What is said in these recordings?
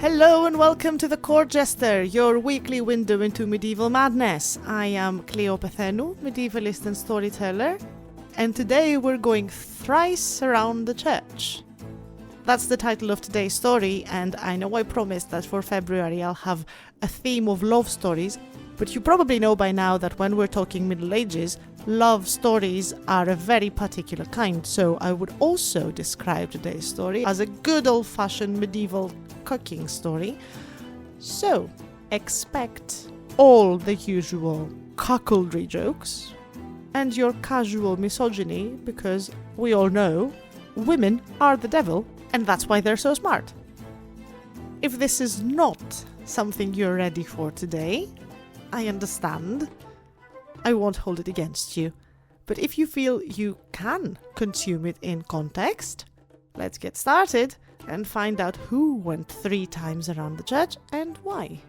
Hello and welcome to the Court Jester, your weekly window into medieval madness. I am Cleopethenu, medievalist and storyteller, and today we're going thrice around the church. That's the title of today's story, and I know I promised that for February I'll have a theme of love stories, but you probably know by now that when we're talking Middle Ages, love stories are a very particular kind, so I would also describe today's story as a good old-fashioned medieval cooking story. So, expect all the usual cuckoldry jokes and your casual misogyny, because we all know women are the devil, and that's why they're so smart. If this is not something you're ready for today, I understand. I won't hold it against you. But if you feel you can consume it in context, let's get started and find out who went 3 times around the church and why.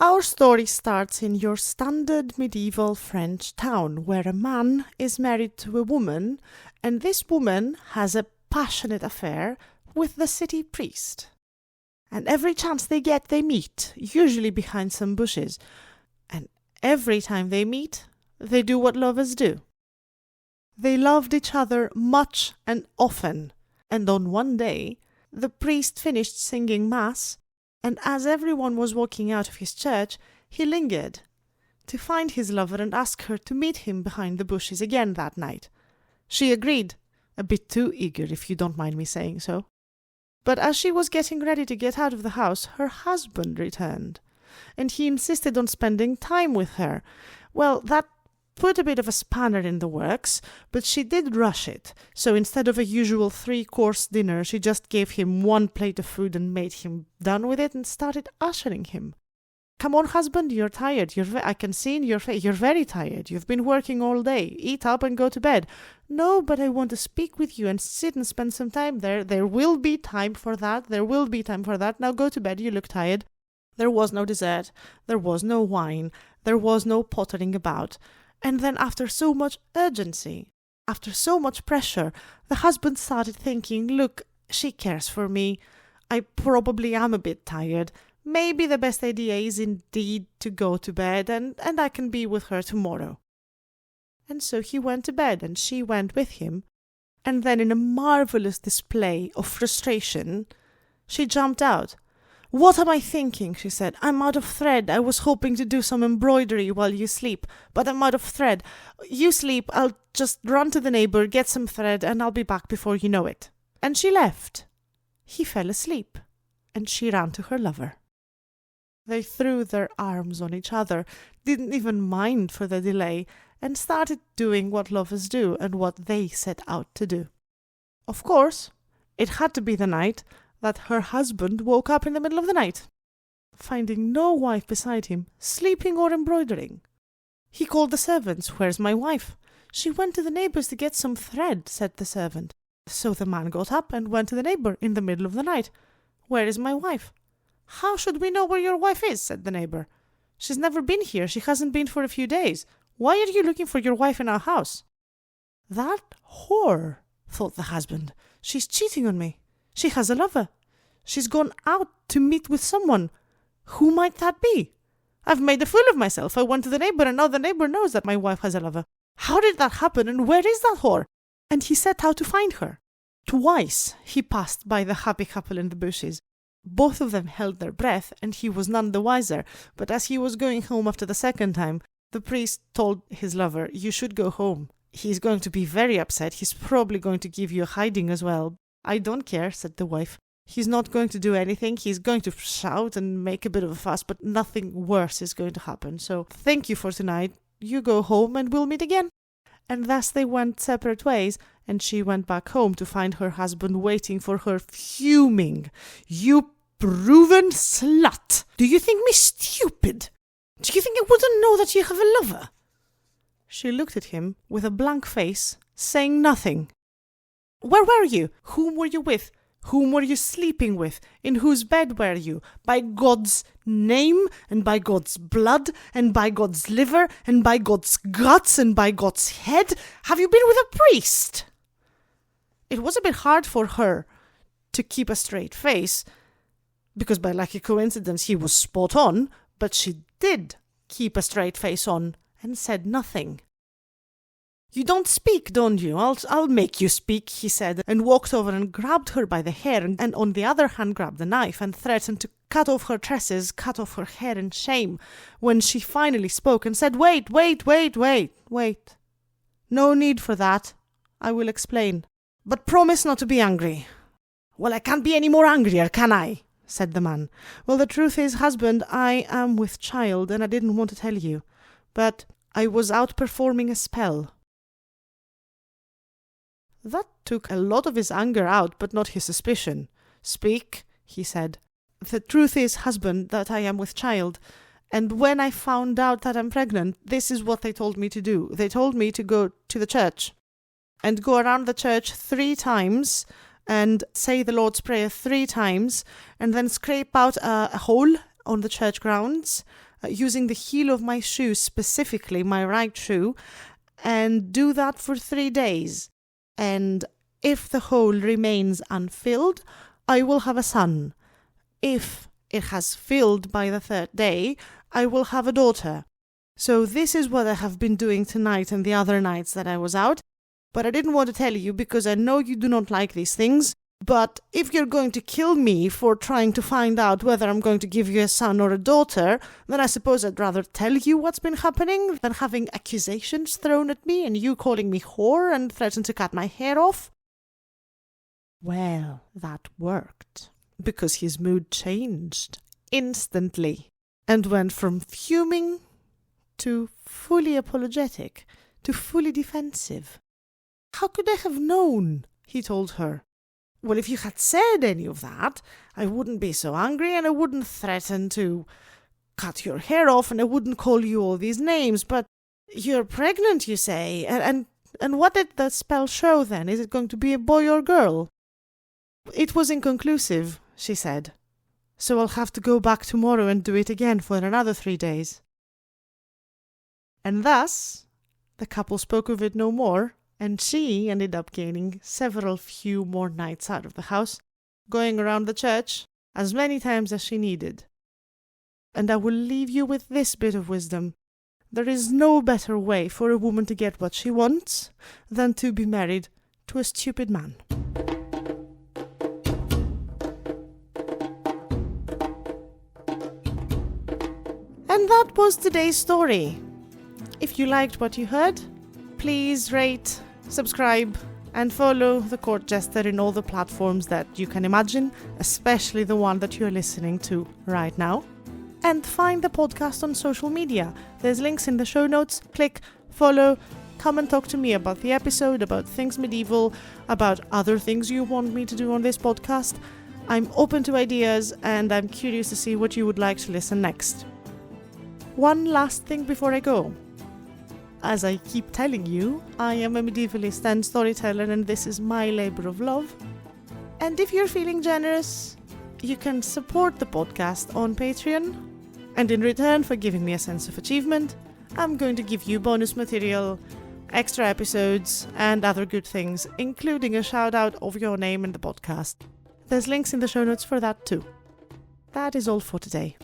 Our story starts in your standard medieval French town, where a man is married to a woman, and this woman has a passionate affair with the city priest. And every chance they get, they meet, usually behind some bushes. And every time they meet, they do what lovers do. They loved each other much and often, and on one day, the priest finished singing Mass, and as everyone was walking out of his church, he lingered to find his lover and ask her to meet him behind the bushes again that night. She agreed, a bit too eager if you don't mind me saying so. But as she was getting ready to get out of the house, her husband returned, and he insisted on spending time with her. Well, that put a bit of a spanner in the works, but she did rush it. So instead of a usual 3-course dinner, she just gave him 1 plate of food and made him done with it and started ushering him. Come on, husband, you're tired. I can see in your face, you're very tired. You've been working all day. Eat up and go to bed. No, but I want to speak with you and sit and spend some time there. There will be time for that. Now go to bed. You look tired. There was no dessert. There was no wine. There was no pottering about. And then after so much urgency, after so much pressure, the husband started thinking, look, she cares for me. I probably am a bit tired. Maybe the best idea is indeed to go to bed and I can be with her tomorrow. And so he went to bed and she went with him. And then in a marvelous display of frustration, she jumped out. What am I thinking? She said. I'm out of thread. I was hoping to do some embroidery while you sleep, but I'm out of thread. You sleep, I'll just run to the neighbor, get some thread, and I'll be back before you know it. And she left. He fell asleep, and she ran to her lover. They threw their arms on each other, didn't even mind for the delay, and started doing what lovers do and what they set out to do. Of course, it had to be the night that her husband woke up in the middle of the night, finding no wife beside him, sleeping or embroidering. He called the servants. Where's my wife? She went to the neighbor's to get some thread, said the servant. So the man got up and went to the neighbor in the middle of the night. Where is my wife? How should we know where your wife is? Said the neighbor. She's never been here. She hasn't been for a few days. Why are you looking for your wife in our house? That whore, thought the husband. She's cheating on me. She has a lover. She's gone out to meet with someone. Who might that be? I've made a fool of myself. I went to the neighbor and now the neighbor knows that my wife has a lover. How did that happen and where is that whore? And he set out to find her. Twice he passed by the happy couple in the bushes. Both of them held their breath and he was none the wiser. But as he was going home after the second time, the priest told his lover, you should go home. He's going to be very upset. He's probably going to give you a hiding as well. I don't care, said the wife. He's not going to do anything. He's going to shout and make a bit of a fuss, but nothing worse is going to happen. So thank you for tonight. You go home and we'll meet again. And thus they went separate ways, and she went back home to find her husband waiting for her, fuming. You proven slut! Do you think me stupid? Do you think I wouldn't know that you have a lover? She looked at him with a blank face, saying nothing. Where were you? Whom were you with? Whom were you sleeping with? In whose bed were you? By God's name, and by God's blood, and by God's liver, and by God's guts, and by God's head? Have you been with a priest? It was a bit hard for her to keep a straight face, because by lucky coincidence he was spot on, but she did keep a straight face on and said nothing. You don't speak, don't you? I'll make you speak, he said, and walked over and grabbed her by the hair, and on the other hand grabbed the knife and threatened to cut off her tresses, cut off her hair in shame, when she finally spoke and said, Wait. No need for that. I will explain. But promise not to be angry. Well, I can't be any more angrier, can I? Said the man. Well, the truth is, husband, I am with child, and I didn't want to tell you, but I was out performing a spell. That took a lot of his anger out, but not his suspicion. Speak, he said. The truth is, husband, that I am with child, and when I found out that I'm pregnant, this is what they told me to do. They told me to go to the church, and go around the church 3 times, and say the Lord's Prayer 3 times, and then scrape out a hole on the church grounds, using the heel of my shoe, specifically my right shoe, and do that for 3 days. And if the hole remains unfilled, I will have a son. If it has filled by the 3rd day, I will have a daughter. So this is what I have been doing tonight and the other nights that I was out. But I didn't want to tell you because I know you do not like these things. But if you're going to kill me for trying to find out whether I'm going to give you a son or a daughter, then I suppose I'd rather tell you what's been happening than having accusations thrown at me and you calling me whore and threatening to cut my hair off. Well, that worked, because his mood changed instantly and went from fuming to fully apologetic to fully defensive. How could I have known? He told her. Well, if you had said any of that, I wouldn't be so angry and I wouldn't threaten to cut your hair off and I wouldn't call you all these names. But you're pregnant, you say. And what did the spell show then? Is it going to be a boy or girl? It was inconclusive, she said. So I'll have to go back tomorrow and do it again for another 3 days. And thus, the couple spoke of it no more. And she ended up gaining several few more nights out of the house, going around the church as many times as she needed. And I will leave you with this bit of wisdom. There is no better way for a woman to get what she wants than to be married to a stupid man. And that was today's story. If you liked what you heard, please rate, subscribe, and follow The Court Jester in all the platforms that you can imagine, especially the one that you're listening to right now. And find the podcast on social media. There's links in the show notes. Click, follow, come and talk to me about the episode, about things medieval, about other things you want me to do on this podcast. I'm open to ideas and I'm curious to see what you would like to listen next. One last thing before I go. As I keep telling you, I am a medievalist and storyteller, and this is my labor of love. And if you're feeling generous, you can support the podcast on Patreon. And in return for giving me a sense of achievement, I'm going to give you bonus material, extra episodes, and other good things, including a shout out of your name in the podcast. There's links in the show notes for that too. That is all for today.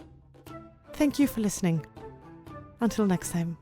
Thank you for listening. Until next time.